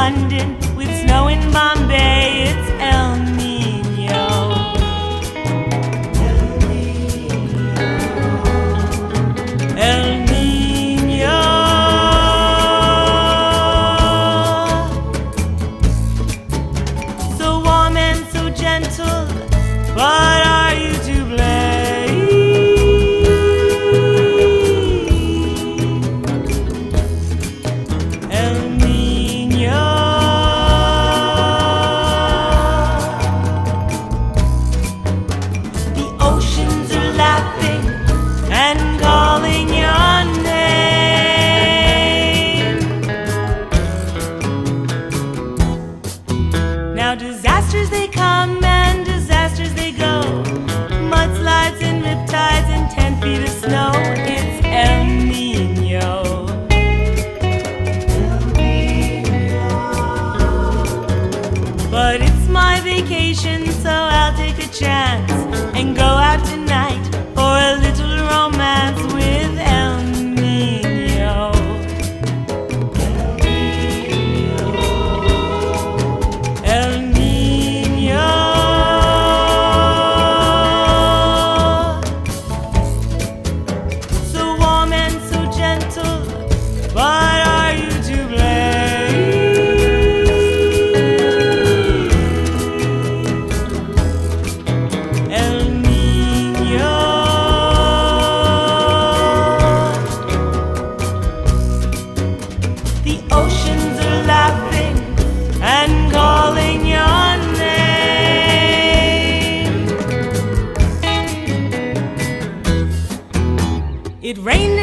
London with snow in Bombay. It's El Niño. El Niño. So warm and so gentle, but are you to blame? El Niño. The oceans are laughing and calling your name. Now disasters they come and disasters they go. Mudslides and riptides and 10 feet of snow. It's El Niño. But it's my vacation, so I'll take a chance and go out tonight for a little romance with El Niño. El Niño. So warm and so gentle, but are you to blame? El Niño. The oceans are laughing and calling your name. It rained